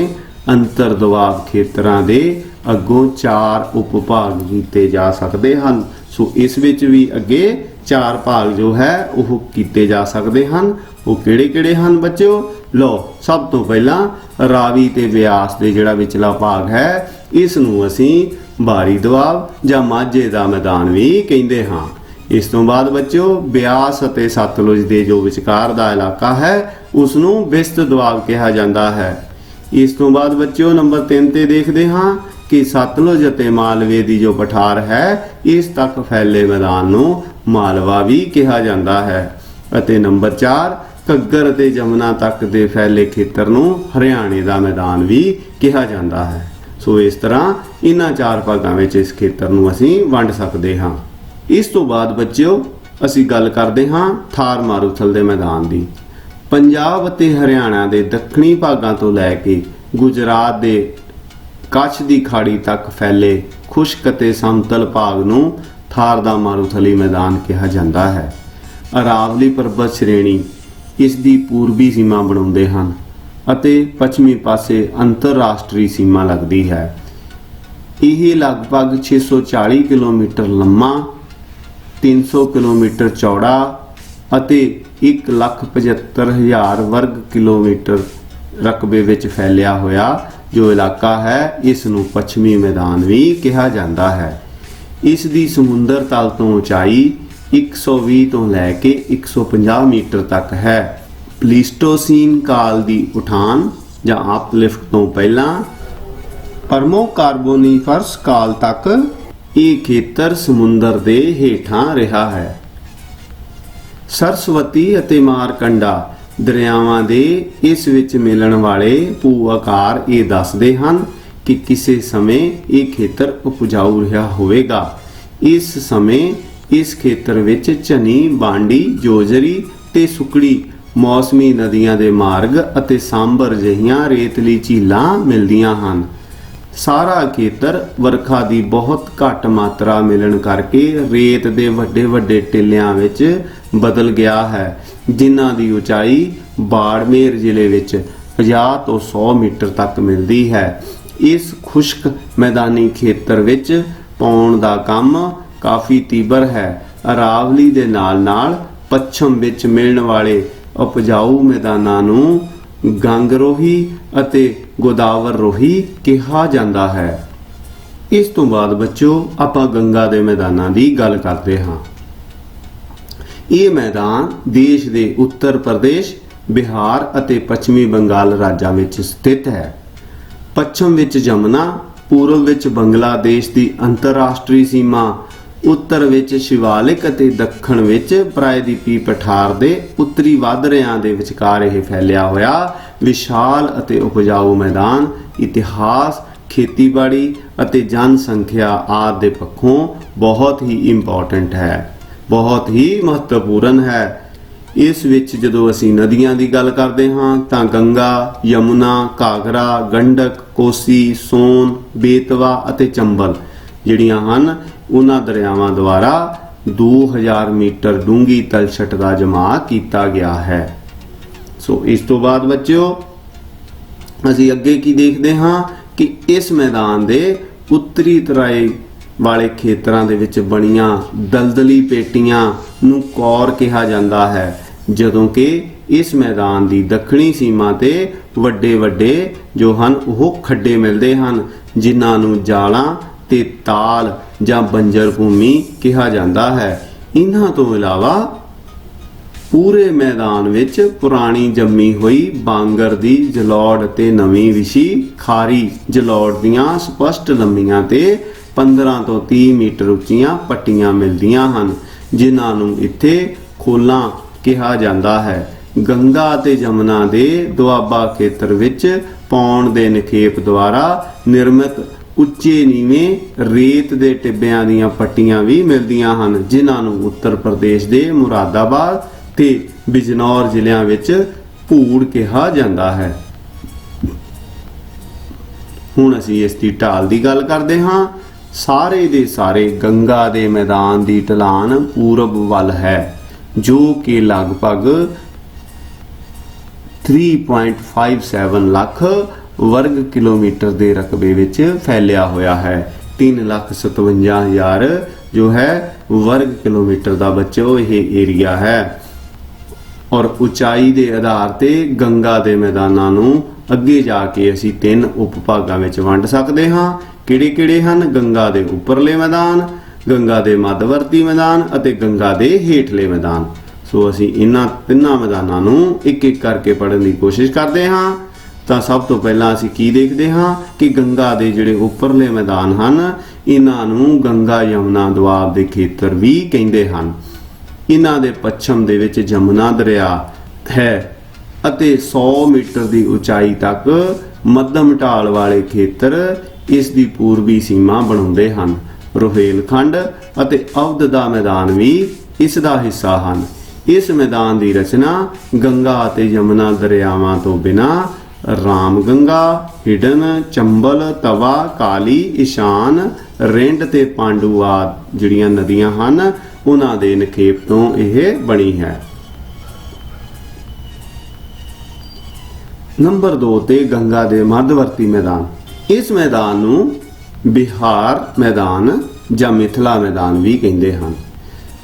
अंतर दबाव खेतरां दे अगों 4 उपभाग कीते जा सकते हैं। सो इस विच भी अगे 4 भाग जो है वह कीते जा सकते हैं। वो किहड़े-किहड़े हैं बच्चों? लो सब तो पहला रावी ते ब्यास दे जिहड़ा विचला भाग है इस नूं असीं भारी दबाव जां माझे दा मैदान भी कहिंदे हां। इस तो बाद बच्चों ब्यास अते सतलुज दे जो विचकार दा इलाका है उस नूं विस्त दबाव कहा जाता है। इस तो बाद बच्चों नंबर 3 ते देखते हाँ कि सतलुज अते मालवे की जो पठार है इस तक फैले मैदान नूं मालवा भी कहा जाता है। अते नंबर 4 घग्गर अते जमुना तक दे फैले खेतर नूं हरियाणे का मैदान भी कहा जाता है। ਸੋ ਇਸ ਤਰ੍ਹਾਂ ਇਹਨਾਂ 4 ਭਾਗਾਂ ਵਿੱਚ ਇਸ ਖੇਤਰ ਨੂੰ ਅਸੀਂ ਵੰਡ ਸਕਦੇ ਹਾਂ। ਇਸ ਤੋਂ ਬਾਅਦ ਬੱਚਿਓ ਅਸੀਂ ਗੱਲ ਕਰਦੇ ਹਾਂ ਥਾਰ ਮਾਰੂਥਲ ਦੇ ਮੈਦਾਨ ਦੀ। ਪੰਜਾਬ ਅਤੇ ਹਰਿਆਣਾ ਦੇ ਦੱਖਣੀ ਭਾਗਾਂ ਤੋਂ ਲੈ ਕੇ ਗੁਜਰਾਤ ਦੇ ਕੱਛ ਦੀ ਖਾੜੀ ਤੱਕ ਫੈਲੇ ਖੁਸ਼ਕ ਅਤੇ ਸਮਤਲ ਭਾਗ ਨੂੰ ਥਾਰ ਦਾ ਮਾਰੂਥਲੀ ਮੈਦਾਨ ਕਿਹਾ ਜਾਂਦਾ ਹੈ। ਅਰਾਵਲੀ ਪਰਬਤ ਸ਼੍ਰੇਣੀ ਇਸ ਦੀ ਪੂਰਬੀ ਸੀਮਾ ਬਣਾਉਂਦੇ ਹਨ ਅਤੇ ਪੱਛਮੀ ਪਾਸੇ ਅੰਤਰਰਾਸ਼ਟਰੀ ਸੀਮਾ ਲੱਗਦੀ ਹੈ। ਇਹ ਲਗਭਗ 640 ਕਿਲੋਮੀਟਰ ਲੰਮਾ, 300 ਕਿਲੋਮੀਟਰ ਚੌੜਾ ਅਤੇ 1,75,000 ਵਰਗ ਕਿਲੋਮੀਟਰ ਰਕਬੇ ਵਿੱਚ ਫੈਲਿਆ ਹੋਇਆ ਜੋ ਇਲਾਕਾ ਹੈ, ਇਸ ਨੂੰ ਪੱਛਮੀ ਮੈਦਾਨ ਵੀ ਕਿਹਾ ਜਾਂਦਾ ਹੈ। ਇਸ ਦੀ ਸਮੁੰਦਰ ਤਲ ਤੋਂ ਉਚਾਈ 120 ਤੋਂ ਲੈ ਕੇ 150 ਮੀਟਰ ਤੱਕ ਹੈ। ਪਲੀਸਟੋਸੀਨ ਕਾਲ ਦੀ ਉਠਾਨ ਜਾਂ ਅਪਲਿਫਟ ਤੋਂ ਪਹਿਲਾਂ ਪਰਮੋ ਕਾਰਬੋਨੀਫਰਸ ਕਾਲ ਤੱਕ ਇਹ ਖੇਤਰ ਸਮੁੰਦਰ ਦੇ ਹੇਠਾਂ ਰਿਹਾ ਹੈ। ਸਰਸਵਤੀ ਅਤੇ ਮਾਰਕੰਡਾ ਦਰਿਆਵਾਂ ਦੇ ਇਸ ਵਿੱਚ ਮਿਲਣ ਵਾਲੇ ਭੂ ਆਕਾਰ ਇਹ ਦੱਸਦੇ ਹਨ ਕਿ ਕਿਸੇ ਸਮੇਂ ਇਹ ਖੇਤਰ ਉਪਜਾਊ ਰਿਹਾ ਹੋਵੇਗਾ। ਇਸ ਸਮੇਂ ਇਸ ਖੇਤਰ ਵਿੱਚ ਝਨੀ, ਬਾਂਡੀ, ਜੋਜਰੀ ਤੇ ਸੁਕੜੀ ਮੌਸਮੀ ਨਦੀਆਂ ਦੇ ਮਾਰਗ ਅਤੇ ਸਾਂਭਰ ਜਿਹੀਆਂ ਰੇਤਲੀ ਝੀਲਾਂ ਮਿਲਦੀਆਂ ਹਨ। ਸਾਰਾ ਖੇਤਰ ਵਰਖਾ ਦੀ ਬਹੁਤ ਘੱਟ ਮਾਤਰਾ ਮਿਲਣ ਕਰਕੇ ਰੇਤ ਦੇ ਵੱਡੇ ਵੱਡੇ ਟਿੱਲਿਆਂ ਵਿੱਚ ਬਦਲ ਗਿਆ ਹੈ, ਜਿਨ੍ਹਾਂ ਦੀ ਉਚਾਈ ਬਾੜਮੇਰ ਜ਼ਿਲ੍ਹੇ ਵਿੱਚ 50 ਤੋਂ 100 ਮੀਟਰ ਤੱਕ ਮਿਲਦੀ ਹੈ। ਇਸ ਖੁਸ਼ਕ ਮੈਦਾਨੀ ਖੇਤਰ ਵਿੱਚ ਪਾਉਣ ਦਾ ਕੰਮ ਕਾਫੀ ਤੀਬਰ ਹੈ। ਅਰਾਵਲੀ ਦੇ ਨਾਲ ਪੱਛਮ ਵਿੱਚ ਮਿਲਣ ਵਾਲੇ ਉਪਜਾਊ ਮੈਦਾਨਾਂ ਨੂੰ ਗੰਗਰੋਹੀ ਅਤੇ ਗੋਦਾਵਰ ਰੋਹੀ ਕਿਹਾ ਜਾਂਦਾ ਹੈ। ਇਸ ਤੋਂ ਬਾਅਦ ਬੱਚਿਓ ਆਪਾਂ ਗੰਗਾ ਦੇ ਮੈਦਾਨਾਂ ਦੀ ਗੱਲ ਕਰਦੇ ਹਾਂ। ਇਹ ਮੈਦਾਨ ਦੇਸ਼ ਦੇ ਉੱਤਰ ਪ੍ਰਦੇਸ਼, ਬਿਹਾਰ ਅਤੇ ਪੱਛਮੀ ਬੰਗਾਲ ਰਾਜਾਂ ਵਿੱਚ ਸਥਿਤ ਹੈ। ਪੱਛਮ ਵਿੱਚ ਜਮਨਾ, ਪੂਰਬ ਵਿੱਚ ਬੰਗਲਾਦੇਸ਼ ਦੀ ਅੰਤਰਰਾਸ਼ਟਰੀ ਸੀਮਾ, ਉੱਤਰ ਵਿੱਚ ਸ਼ਿਵਾਲਿਕ ਅਤੇ ਦੱਖਣ ਵਿੱਚ ਪ੍ਰਾਇਦੀਪੀ ਪਠਾਰ ਦੇ ਉੱਤਰੀ ਵਾਧਰਿਆਂ ਦੇ ਵਿਚਕਾਰ ਇਹ ਫੈਲਿਆ ਹੋਇਆ ਵਿਸ਼ਾਲ ਅਤੇ ਉਪਜਾਊ ਮੈਦਾਨ ਇਤਿਹਾਸ, ਖੇਤੀਬਾੜੀ ਅਤੇ ਜਨਸੰਖਿਆ ਆਦਿ ਦੇ ਪੱਖੋਂ ਬਹੁਤ ਹੀ ਇੰਪੋਰਟੈਂਟ ਹੈ, ਬਹੁਤ ਹੀ ਮਹੱਤਵਪੂਰਨ ਹੈ। ਇਸ ਵਿੱਚ ਜਦੋਂ ਅਸੀਂ ਨਦੀਆਂ ਦੀ ਗੱਲ ਕਰਦੇ ਹਾਂ ਤਾਂ ਗੰਗਾ, ਯਮੁਨਾ, ਘਾਗਰਾ, ਗੰਡਕ, ਕੋਸੀ, ਸੋਨ, ਬੇਤਵਾ ਅਤੇ ਚੰਬਲ ਜਿਹੜੀਆਂ ਹਨ ਉਹਨਾਂ ਦਰਿਆਵਾਂ ਦੁਆਰਾ 2000 ਮੀਟਰ ਡੂੰਘੀ ਤਲਛਟ ਦਾ ਜਮਾ ਕੀਤਾ ਗਿਆ ਹੈ। ਸੋ ਇਸ ਤੋਂ ਬਾਅਦ ਬੱਚਿਓ ਅਸੀਂ ਅੱਗੇ ਕੀ ਦੇਖਦੇ ਹਾਂ ਕਿ ਇਸ ਮੈਦਾਨ ਦੇ ਉੱਤਰੀ ਤਰਾਈ ਵਾਲੇ ਖੇਤਰਾਂ ਦੇ ਵਿੱਚ ਬਣੀਆਂ ਦਲਦਲੀ ਪੇਟੀਆਂ ਨੂੰ ਕੌਰ ਕਿਹਾ ਜਾਂਦਾ ਹੈ, ਜਦੋਂ ਕਿ ਇਸ ਮੈਦਾਨ ਦੀ ਦੱਖਣੀ ਸੀਮਾ ਤੇ ਵੱਡੇ ਵੱਡੇ ਜੋ ਹਨ ਉਹ ਖੱਡੇ ਮਿਲਦੇ ਹਨ, ਜਿਨ੍ਹਾਂ ਨੂੰ ਜਾਲਾਂ ਤੇ ਤਾਲ ਜਾਂ ਬੰਜਰ ਭੂਮੀ ਕਿਹਾ ਜਾਂਦਾ ਹੈ। ਇਹਨਾਂ ਤੋਂ ਇਲਾਵਾ ਪੂਰੇ ਮੈਦਾਨ ਵਿੱਚ ਪੁਰਾਣੀ ਜੰਮੀ ਹੋਈ ਬਾਂਗਰ ਦੀ ਜਲੌੜ ਤੇ ਨਵੀਂ ਵਿਛੀ ਖਾਰੀ ਜਲੌੜ ਦੀਆਂ ਸਪਸ਼ਟ ਲੰਮੀਆਂ ਤੇ 15 ਤੋਂ 30 ਮੀਟਰ ਉੱਚੀਆਂ ਪੱਟੀਆਂ ਮਿਲਦੀਆਂ ਹਨ, ਜਿਨ੍ਹਾਂ ਨੂੰ ਇੱਥੇ ਖੋਲਾਂ ਕਿਹਾ ਜਾਂਦਾ ਹੈ। ਗੰਗਾ ਅਤੇ ਜਮਨਾ ਦੇ ਦੁਆਬਾ ਖੇਤਰ ਵਿੱਚ ਪਾਉਣ ਦੇ ਨਿਖੇਪ ਦੁਆਰਾ ਨਿਰਮਿਤ ਉੱਚੇ ਨੀਵੇਂ ਰੇਤ ਦੇ ਟਿੱਬਿਆਂ ਦੀਆਂ ਪੱਟੀਆਂ ਵੀ ਮਿਲਦੀਆਂ ਹਨ, ਜਿਨ੍ਹਾਂ ਨੂੰ ਉੱਤਰ ਪ੍ਰਦੇਸ਼ ਦੇ ਮੁਰਾਦਾਬਾਦ ਤੇ ਬਿਜਨੌਰ ਜ਼ਿਲ੍ਹਿਆਂ ਵਿੱਚ ਭੂੜ ਕਿਹਾ ਜਾਂਦਾ ਹੈ। ਹੁਣ ਅਸੀਂ ਇਸ ਦੀ ਢਾਲ ਦੀ ਗੱਲ ਕਰਦੇ ਹਾਂ। ਸਾਰੇ ਦੇ ਸਾਰੇ ਗੰਗਾ ਦੇ ਮੈਦਾਨ ਦੀ ਢਲਾਨ ਪੂਰਬ ਵੱਲ ਹੈ, ਜੋ ਕਿ ਲਗਭਗ 3.57 ਲੱਖ ਵਰਗ ਕਿਲੋਮੀਟਰ ਦੇ ਰਕਬੇ ਵਿੱਚ ਫੈਲਿਆ ਹੋਇਆ ਹੈ। 3,57,000 ਜੋ ਹੈ ਵਰਗ ਕਿਲੋਮੀਟਰ ਦਾ ਬੱਚੋ ਇਹ ਏਰੀਆ ਹੈ। ਔਰ ਉਚਾਈ ਦੇ ਆਧਾਰ ਤੇ ਗੰਗਾ ਦੇ ਮੈਦਾਨਾਂ ਨੂੰ ਅੱਗੇ ਜਾ ਕੇ ਅਸੀਂ 3 ਉਪ ਭਾਗਾਂ ਵਿੱਚ ਵੰਡ ਸਕਦੇ ਹਾਂ। ਕਿਹੜੇ ਕਿਹੜੇ ਹਨ? ਗੰਗਾ ਦੇ ਉੱਪਰਲੇ ਮੈਦਾਨ, ਗੰਗਾ ਦੇ ਮੱਧਵਰਤੀ ਮੈਦਾਨ ਅਤੇ ਗੰਗਾ ਦੇ ਹੇਠਲੇ ਮੈਦਾਨ। ਸੋ ਅਸੀਂ ਇਹਨਾਂ ਤਿੰਨਾਂ ਮੈਦਾਨਾਂ ਨੂੰ ਇੱਕ ਇੱਕ ਕਰਕੇ ਪੜ੍ਹਨ ਦੀ ਕੋਸ਼ਿਸ਼ ਕਰਦੇ ਹਾਂ। ਤਾਂ ਸਭ ਤੋਂ ਪਹਿਲਾਂ ਅਸੀਂ ਕੀ ਦੇਖਦੇ ਹਾਂ ਕਿ ਗੰਗਾ ਦੇ ਜਿਹੜੇ ਉੱਪਰਲੇ ਮੈਦਾਨ ਹਨ, ਇਹਨਾਂ ਨੂੰ ਗੰਗਾ ਯਮੁਨਾ ਦੁਆਬ ਦੇ ਖੇਤਰ ਵੀ ਕਹਿੰਦੇ ਹਨ। ਇਹਨਾਂ ਦੇ ਪੱਛਮ ਦੇ ਵਿੱਚ ਜਮੁਨਾ ਦਰਿਆ ਹੈ ਅਤੇ 100 ਮੀਟਰ ਦੀ ਉਚਾਈ ਤੱਕ ਮੱਧਮ ਢਾਲ ਵਾਲੇ ਖੇਤਰ ਇਸ ਦੀ ਪੂਰਬੀ ਸੀਮਾ ਬਣਾਉਂਦੇ ਹਨ। ਰੋਹੇਲਖੰਡ ਅਤੇ ਅਵਧ ਦਾ ਮੈਦਾਨ ਵੀ ਇਸ ਦਾ ਹਿੱਸਾ ਹਨ। ਇਸ ਮੈਦਾਨ ਦੀ ਰਚਨਾ ਗੰਗਾ ਅਤੇ ਯਮੁਨਾ ਦਰਿਆਵਾਂ ਤੋਂ ਬਿਨਾਂ ਰਾਮਗੰਗਾ, ਹਿਡਨ, ਚੰਬਲ, ਤਵਾ, ਕਾਲੀ, ਇਸ਼ਾਨ, ਰਿੰਡ ਤੇ ਪਾਂਡੂ ਆਦਿ ਜਿਹੜੀਆਂ ਨਦੀਆਂ ਹਨ ਉਹਨਾਂ ਦੇ ਨਿਖੇਪ ਤੋਂ ਇਹ ਬਣੀ ਹੈ। ਨੰਬਰ 2 ਤੇ ਗੰਗਾ ਦੇ ਮੱਧਵਰਤੀ ਮੈਦਾਨ। ਇਸ ਮੈਦਾਨ ਨੂੰ ਬਿਹਾਰ ਮੈਦਾਨ ਜਾਂ ਮਿਥਿਲਾ ਮੈਦਾਨ ਵੀ ਕਹਿੰਦੇ ਹਨ,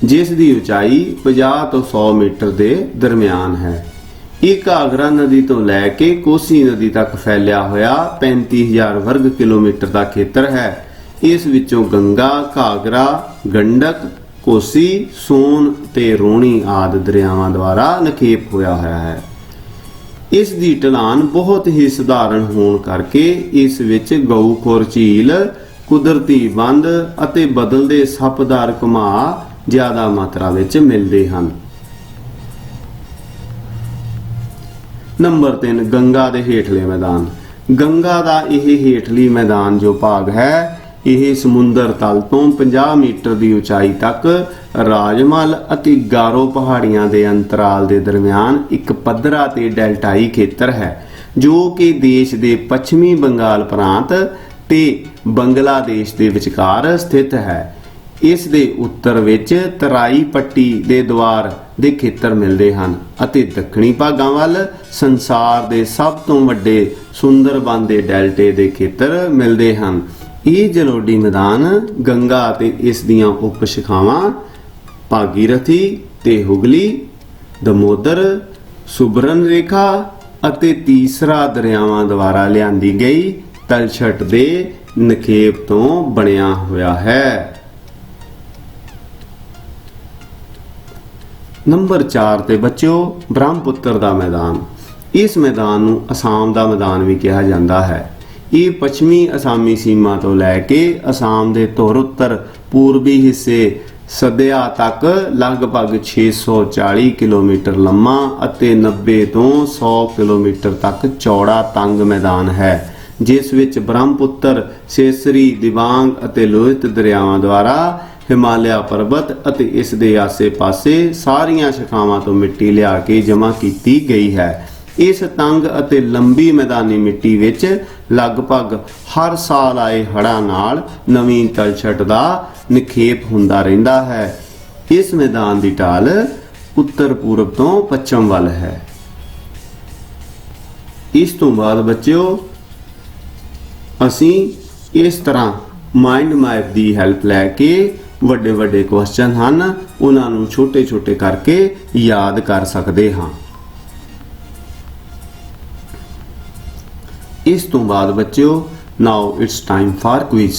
ਜਿਸ ਦੀ ਉਚਾਈ 50 ਤੋਂ 100 ਮੀਟਰ ਦੇ ਦਰਮਿਆਨ ਹੈ। ਇਹ ਘਾਘਰਾ ਨਦੀ ਤੋਂ ਲੈ ਕੇ ਕੋਸੀ ਨਦੀ ਤੱਕ ਫੈਲਿਆ ਹੋਇਆ 35,000 ਵਰਗ ਕਿਲੋਮੀਟਰ ਦਾ ਖੇਤਰ ਹੈ। ਇਸ ਵਿੱਚੋਂ ਗੰਗਾ, ਘਾਘਰਾ, ਗੰਡਕ, ਕੋਸੀ, ਸੋਨ ਤੇ ਰੋਣੀ ਆਦਿ ਦਰਿਆਵਾਂ ਦੁਆਰਾ ਨਿਖੇਪ ਹੋਇਆ ਹੈ। ਇਸ ਦੀ ਢਲਾਨ ਬਹੁਤ ਹੀ ਸਧਾਰਨ ਹੋਣ ਕਰਕੇ ਇਸ ਵਿੱਚ ਗਊਖੋਰ ਝੀਲ, ਕੁਦਰਤੀ ਬੰਦ ਅਤੇ ਬਦਲਦੇ ਸੱਪਦਾਰ ਘੁਮਾਅ ਜ਼ਿਆਦਾ ਮਾਤਰਾ ਵਿੱਚ ਮਿਲਦੇ ਹਨ। ਨੰਬਰ 3 ਗੰਗਾ ਦੇ ਹੇਠਲੇ ਮੈਦਾਨ। ਗੰਗਾ ਦਾ ਇਹ ਹੇਠਲੀ ਮੈਦਾਨ ਜੋ ਭਾਗ ਹੈ ਇਹ ਸਮੁੰਦਰ ਤਲ ਤੋਂ 50 ਮੀਟਰ ਦੀ ਉਚਾਈ ਤੱਕ ਰਾਜਮਲ ਅਤੇ ਗਾਰੋ ਪਹਾੜੀਆਂ ਦੇ ਅੰਤਰਾਲ ਦੇ ਦਰਮਿਆਨ ਇੱਕ ਪੱਧਰਾ ਤੇ ਡੈਲਟਾਈ ਖੇਤਰ ਹੈ, ਜੋ ਕਿ ਦੇਸ਼ ਦੇ ਪੱਛਮੀ ਬੰਗਾਲ ਪ੍ਰਾਂਤ ਤੇ ਬੰਗਲਾਦੇਸ਼ ਦੇ ਵਿਚਕਾਰ ਸਥਿਤ ਹੈ। ਇਸ ਦੇ ਉੱਤਰ ਵਿੱਚ ਤਰਾਈ ਪੱਟੀ ਦੇ ਦੁਆਰ ਦੇ ਖੇਤਰ ਮਿਲਦੇ ਹਨ ਅਤੇ ਦੱਖਣੀ ਭਾਗਾਂ ਵੱਲ ਸੰਸਾਰ ਦੇ ਸਭ ਤੋਂ ਵੱਡੇ ਸੁੰਦਰਬਨ ਦੇ ਡੈਲਟੇ ਦੇ ਖੇਤਰ ਮਿਲਦੇ ਹਨ। ਇਹ ਜਲੋਢੀ ਮੈਦਾਨ ਗੰਗਾ ਅਤੇ ਇਸ ਦੀਆਂ ਉਪ ਸ਼ਾਖਾਵਾਂ ਭਾਗੀਰਥੀ ਤੇ ਹੁਗਲੀ, ਦਮੋਦਰ, ਸੁਬਰਨ ਰੇਖਾ ਅਤੇ ਤੀਸਰਾ ਦਰਿਆਵਾਂ ਦੁਆਰਾ ਲਿਆਂਦੀ ਗਈ ਤਲਛਟ ਦੇ ਨਿਖੇਪ ਤੋਂ ਬਣਿਆ ਹੋਇਆ ਹੈ। ਨੰਬਰ 4 ਤੇ ਬੱਚਿਓ ਬ੍ਰਹਮਪੁੱਤਰ ਦਾ ਮੈਦਾਨ। ਇਸ ਮੈਦਾਨ ਨੂੰ ਅਸਾਮ ਦਾ ਮੈਦਾਨ ਵੀ ਕਿਹਾ ਜਾਂਦਾ ਹੈ। ਇਹ ਪੱਛਮੀ ਅਸਾਮੀ ਸੀਮਾ ਤੋਂ ਲੈ ਕੇ ਅਸਾਮ ਦੇ ਧੁਰ ਉੱਤਰ ਪੂਰਬੀ ਹਿੱਸੇ ਸਦਿਆ ਤੱਕ ਲਗਭਗ 640 ਕਿਲੋਮੀਟਰ ਲੰਮਾ ਅਤੇ 90 ਤੋਂ 100 ਕਿਲੋਮੀਟਰ ਤੱਕ ਚੌੜਾ ਤੰਗ ਮੈਦਾਨ ਹੈ, ਜਿਸ ਵਿੱਚ ਬ੍ਰਹਮਪੁੱਤਰ, ਸੇਸਰੀ, ਦਿਬਾਂਗ ਅਤੇ ਲੋਹਿਤ ਦਰਿਆਵਾਂ ਦੁਆਰਾ ਹਿਮਾਲਿਆ ਪਰਬਤ ਅਤੇ ਇਸ ਦੇ ਆਸੇ-ਪਾਸੇ ਸਾਰੀਆਂ ਸ਼ਾਖਾਵਾਂ ਤੋਂ ਮਿੱਟੀ ਲਿਆ ਕੇ ਜਮ੍ਹਾਂ ਕੀਤੀ ਗਈ ਹੈ। ਇਸ ਤੰਗ ਅਤੇ ਲੰਬੀ ਮੈਦਾਨੀ ਮਿੱਟੀ ਵਿੱਚ ਲਗਭਗ ਹਰ ਸਾਲ ਆਏ ਹੜ੍ਹਾਂ ਨਾਲ ਨਵੀਂ ਤਲਛਟ ਦਾ ਨਿਖੇਪ ਹੁੰਦਾ ਰਹਿੰਦਾ ਹੈ। ਇਸ ਮੈਦਾਨ ਦੀ ਢਾਲ ਉੱਤਰ ਪੂਰਬ ਤੋਂ ਪੱਛਮ ਵੱਲ ਹੈ। ਇਸ ਤੋਂ ਬਾਅਦ ਬੱਚਿਓ ਅਸੀਂ ਇਸ ਤਰ੍ਹਾਂ ਮਾਈਂਡ ਮੈਪ ਦੀ ਹੈਲਪ ਲੈ ਕੇ ਵੱਡੇ ਵੱਡੇ ਕੁਐਸਚਨ ਹਨ ਉਹਨਾਂ ਨੂੰ ਛੋਟੇ ਛੋਟੇ ਕਰਕੇ ਯਾਦ ਕਰ ਸਕਦੇ ਹਾਂ। ਇਸ ਤੋਂ ਬਾਅਦ ਬੱਚਿਓ ਨਾਓ ਇਟਸ ਟਾਈਮ ਫਾਰ ਕੁਇਜ਼।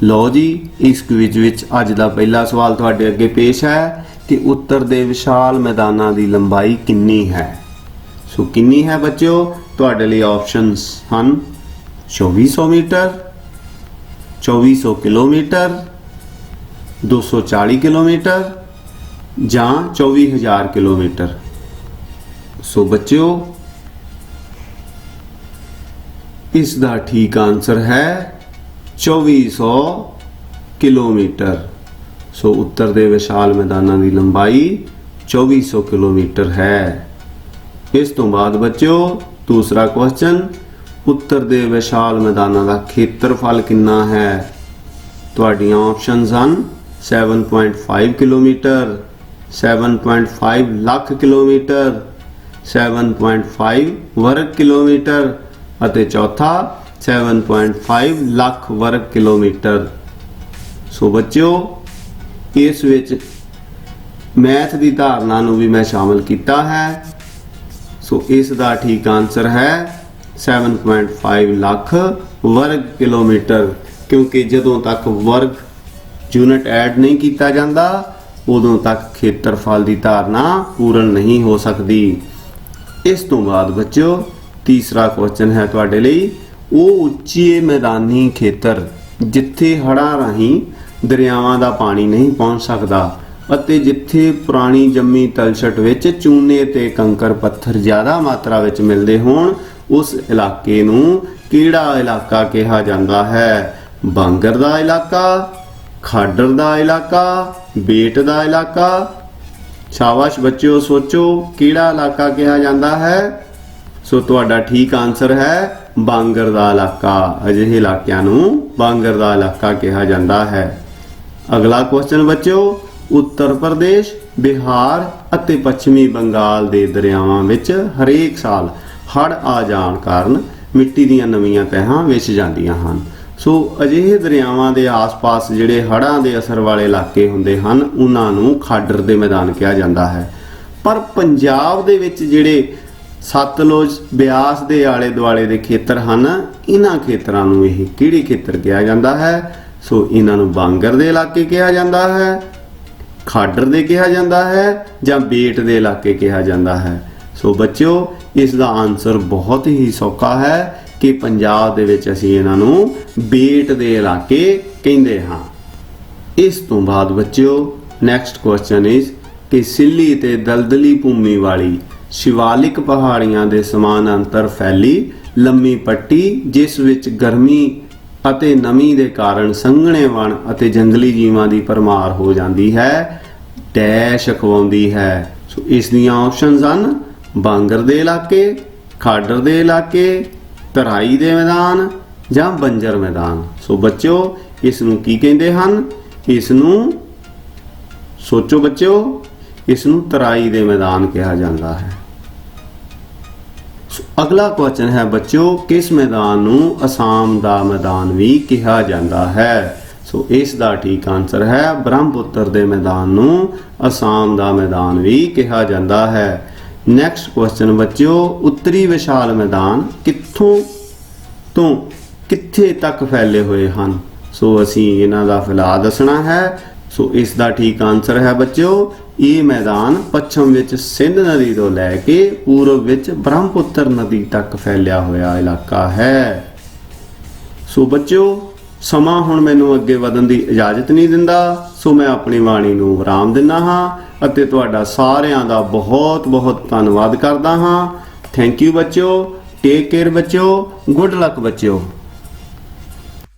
ਲਓ ਜੀ, ਇਸ ਕੁਇਜ਼ ਵਿੱਚ ਅੱਜ ਦਾ ਪਹਿਲਾ ਸਵਾਲ ਤੁਹਾਡੇ ਅੱਗੇ ਪੇਸ਼ ਹੈ ਕਿ ਉੱਤਰ ਦੇ ਵਿਸ਼ਾਲ ਮੈਦਾਨਾਂ ਦੀ ਲੰਬਾਈ ਕਿੰਨੀ ਹੈ। ਸੋ ਕਿੰਨੀ ਹੈ ਬੱਚਿਓ? ਤੁਹਾਡੇ ਲਈ ਆਪਸ਼ਨਸ ਹਨ 2400 ਮੀਟਰ, 2400 ਕਿਲੋਮੀਟਰ, 240 ਕਿਲੋਮੀਟਰ ਜਾਂ 24000 ਕਿਲੋਮੀਟਰ। ਸੋ ਬੱਚਿਓ ਇਸ ਦਾ ਠੀਕ ਆਨਸਰ ਹੈ 2400 ਕਿਲੋਮੀਟਰ। ਸੋ ਉੱਤਰ ਦੇ ਵਿਸ਼ਾਲ ਮੈਦਾਨਾਂ ਦੀ ਲੰਬਾਈ 2400 ਕਿਲੋਮੀਟਰ ਹੈ। ਇਸ ਤੋਂ ਬਾਅਦ ਬੱਚਿਓ ਦੂਸਰਾ ਕੁਐਸਚਨ, ਉੱਤਰ ਦੇ ਵਿਸ਼ਾਲ ਮੈਦਾਨਾਂ ਦਾ ਖੇਤਰਫਲ ਕਿੰਨਾ ਹੈ? ਤੁਹਾਡੀਆਂ ਆਪਸ਼ਨਸ ਹਨ 7.5 ਕਿਲੋਮੀਟਰ, 7.5 ਲੱਖ ਕਿਲੋਮੀਟਰ, 7.5 ਵਰਗ ਕਿਲੋਮੀਟਰ ਅਤੇ ਚੌਥਾ 7.5 ਲੱਖ ਵਰਗ ਕਿਲੋਮੀਟਰ। ਸੋ ਬੱਚਿਓ ਇਸ ਵਿੱਚ ਮੈਥ ਦੀ ਧਾਰਨਾ ਨੂੰ ਵੀ ਮੈਂ ਸ਼ਾਮਲ ਕੀਤਾ ਹੈ। ਸੋ ਇਸ ਦਾ ਠੀਕ ਆਨਸਰ ਹੈ 7.5 ਲੱਖ ਵਰਗ ਕਿਲੋਮੀਟਰ, ਕਿਉਂਕਿ ਜਦੋਂ ਤੱਕ ਵਰਗ ਯੂਨਿਟ ਐਡ ਨਹੀਂ ਕੀਤਾ ਜਾਂਦਾ ਉਦੋਂ ਤੱਕ ਖੇਤਰਫਲ ਦੀ ਧਾਰਨਾ ਪੂਰਨ ਨਹੀਂ ਹੋ ਸਕਦੀ। ਇਸ ਤੋਂ ਬਾਅਦ ਬੱਚਿਓ ਤੀਸਰਾ ਕੁਐਸਚਨ ਹੈ ਤੁਹਾਡੇ ਲਈ, ਉਹ ਉੱਚੇ ਮੈਦਾਨੀ ਖੇਤਰ ਜਿੱਥੇ ਹੜ੍ਹਾਂ ਰਾਹੀਂ ਦਰਿਆਵਾਂ ਦਾ ਪਾਣੀ ਨਹੀਂ ਪਹੁੰਚ ਸਕਦਾ ਅਤੇ ਜਿੱਥੇ ਪੁਰਾਣੀ ਜੰਮੀ ਤਲਛਟ ਵਿੱਚ ਚੂਨੇ ਤੇ ਕੰਕਰ ਪੱਥਰ ਜ਼ਿਆਦਾ ਮਾਤਰਾ ਵਿੱਚ ਮਿਲਦੇ ਹੋਣ, ਉਸ ਇਲਾਕੇ ਨੂੰ ਕਿਹੜਾ ਇਲਾਕਾ ਕਿਹਾ ਜਾਂਦਾ ਹੈ? ਬਾਂਗਰ ਦਾ ਇਲਾਕਾ, ਖਾਡਰ ਦਾ ਇਲਾਕਾ, ਬੇਟ ਦਾ ਇਲਾਕਾ। ਸ਼ਾਬਾਸ਼ ਬੱਚਿਓ, ਸੋਚੋ ਕਿਹੜਾ ਇਲਾਕਾ ਕਿਹਾ ਜਾਂਦਾ ਹੈ? ਸੋ ਤੁਹਾਡਾ ਠੀਕ ਆਨਸਰ ਹੈ ਬਾਂਗਰ ਦਾ ਇਲਾਕਾ। ਅਜਿਹੇ ਇਲਾਕਿਆਂ ਨੂੰ ਬਾਂਗਰ ਦਾ ਇਲਾਕਾ ਕਿਹਾ ਜਾਂਦਾ ਹੈ। ਅਗਲਾ ਕੁਐਸਚਨ ਬੱਚਿਓ, ਉੱਤਰ ਪ੍ਰਦੇਸ਼, ਬਿਹਾਰ ਅਤੇ ਪੱਛਮੀ ਬੰਗਾਲ ਦੇ ਦਰਿਆਵਾਂ ਵਿੱਚ ਹਰੇਕ ਸਾਲ ਹੜ੍ਹ ਆ ਜਾਣ ਕਾਰਨ ਮਿੱਟੀ ਦੀਆਂ ਨਵੀਆਂ ਤਹਿਾਂ ਵਿਛ ਜਾਂਦੀਆਂ ਹਨ। ਸੋ ਅਜਿਹੇ ਦਰਿਆਵਾਂ ਦੇ ਆਸ-ਪਾਸ ਜਿਹੜੇ ਹੜ੍ਹਾਂ ਦੇ ਅਸਰ ਵਾਲੇ ਇਲਾਕੇ ਹੁੰਦੇ ਹਨ ਉਹਨਾਂ ਨੂੰ ਖਾਡਰ ਦੇ ਮੈਦਾਨ ਕਿਹਾ ਜਾਂਦਾ ਹੈ। ਪਰ ਪੰਜਾਬ ਦੇ ਵਿੱਚ ਜਿਹੜੇ ਸਤਲੁਜ, ਬਿਆਸ ਦੇ ਆਲੇ ਦੁਆਲੇ ਦੇ ਖੇਤਰ ਹਨ, ਇਹਨਾਂ ਖੇਤਰਾਂ ਨੂੰ ਇਹ ਕਿਹੜੇ ਖੇਤਰ ਕਿਹਾ ਜਾਂਦਾ ਹੈ? ਸੋ ਇਹਨਾਂ ਨੂੰ ਬਾਂਗਰ ਦੇ ਇਲਾਕੇ ਕਿਹਾ ਜਾਂਦਾ ਹੈ, ਖਾਡਰ ਦੇ ਕਿਹਾ ਜਾਂਦਾ ਹੈ ਜਾਂ ਬੇਟ ਦੇ ਇਲਾਕੇ ਕਿਹਾ ਜਾਂਦਾ ਹੈ। ਸੋ ਬੱਚਿਓ, ਇਸ ਦਾ ਆਨਸਰ ਬਹੁਤ ਹੀ ਸੌਖਾ ਹੈ ਕਿ ਪੰਜਾਬ ਦੇ ਵਿੱਚ ਅਸੀਂ ਇਹਨਾਂ ਨੂੰ ਬੇਟ ਦੇ ਇਲਾਕੇ ਕਹਿੰਦੇ ਹਾਂ। ਇਸ ਤੋਂ ਬਾਅਦ ਬੱਚਿਓ ਨੈਕਸਟ ਕੁਐਸਚਨ ਇਜ਼ ਕਿ ਸਿੱਲੀ ਤੇ ਦਲਦਲੀ ਭੂਮੀ ਵਾਲੀ ਸ਼ਿਵਾਲਿਕ ਪਹਾੜੀਆਂ ਦੇ ਸਮਾਨਾਂਤਰ ਫੈਲੀ ਲੰਮੀ ਪੱਟੀ, ਜਿਸ ਵਿੱਚ ਗਰਮੀ ਅਤੇ ਨਮੀ ਦੇ ਕਾਰਨ ਸੰਘਣੇ ਵਣ ਅਤੇ ਜੰਗਲੀ ਜੀਵਾਂ ਦੀ ਭਰਮਾਰ ਹੋ ਜਾਂਦੀ ਹੈ, ਡੈਸ਼ ਅਖਵਾਉਂਦੀ ਹੈ। ਸੋ ਇਸ ਦੀਆਂ ਆਪਸ਼ਨਸ ਹਨ ਬਾਂਗਰ ਦੇ ਇਲਾਕੇ, ਖਾਡਰ ਦੇ ਇਲਾਕੇ, ਤਰਾਈ ਦੇ ਮੈਦਾਨ ਜਾਂ ਬੰਜਰ ਮੈਦਾਨ। ਸੋ ਬੱਚਿਓ, ਇਸ ਨੂੰ ਕੀ ਕਹਿੰਦੇ ਹਨ? ਇਸ ਨੂੰ ਸੋਚੋ ਬੱਚਿਓ, ਇਸ ਨੂੰ ਤਰਾਈ ਦੇ ਮੈਦਾਨ ਕਿਹਾ ਜਾਂਦਾ ਹੈ। ਅਗਲਾ ਕੁਐਸਚਨ ਹੈ ਬੱਚਿਓ, ਕਿਸ ਮੈਦਾਨ ਨੂੰ ਅਸਾਮ ਦਾ ਮੈਦਾਨ ਵੀ ਕਿਹਾ ਜਾਂਦਾ ਹੈ? ਸੋ ਇਸ ਦਾ ਠੀਕ ਆਨਸਰ ਹੈ ਬ੍ਰਹਮਪੁੱਤਰ ਦੇ ਮੈਦਾਨ ਨੂੰ ਅਸਾਮ ਦਾ ਮੈਦਾਨ ਵੀ ਕਿਹਾ ਜਾਂਦਾ ਹੈ। ਨੈਕਸਟ ਕੁਐਸਚਨ ਬੱਚਿਓ, ਉੱਤਰੀ ਵਿਸ਼ਾਲ ਮੈਦਾਨ ਕਿੱਥੋਂ ਤੋਂ ਕਿੱਥੇ ਤੱਕ ਫੈਲੇ ਹੋਏ ਹਨ? ਸੋ ਅਸੀਂ ਇਹਨਾਂ ਦਾ ਫੈਲਾਅ ਦੱਸਣਾ ਹੈ। ਸੋ ਇਸ ਦਾ ਠੀਕ ਆਨਸਰ ਹੈ ਬੱਚਿਓ, ਇਹ ਮੈਦਾਨ ਪੱਛਮ ਵਿੱਚ ਸਿੰਧ ਨਦੀ ਤੋਂ ਲੈ ਕੇ ਪੂਰਬ ਵਿੱਚ ਬ੍ਰਹਮਪੁੱਤਰ ਨਦੀ ਤੱਕ ਫੈਲਿਆ ਹੋਇਆ ਇਲਾਕਾ ਹੈ। ਸੋ ਬੱਚਿਓ, ਸਮਾਂ ਹੁਣ ਮੈਨੂੰ ਅੱਗੇ ਵਧਣ ਦੀ ਇਜਾਜ਼ਤ ਨਹੀਂ ਦਿੰਦਾ, ਸੋ ਮੈਂ ਆਪਣੀ ਬਾਣੀ ਨੂੰ ਵਿਰਾਮ ਦਿੰਦਾ ਹਾਂ ਅਤੇ ਤੁਹਾਡਾ ਸਾਰਿਆਂ ਦਾ ਬਹੁਤ ਬਹੁਤ ਧੰਨਵਾਦ ਕਰਦਾ ਹਾਂ। ਥੈਂਕ ਯੂ ਬੱਚਿਓ, ਟੇਕ ਕੇਅਰ ਬੱਚਿਓ, ਗੁੱਡ ਲੱਕ ਬੱਚਿਓ।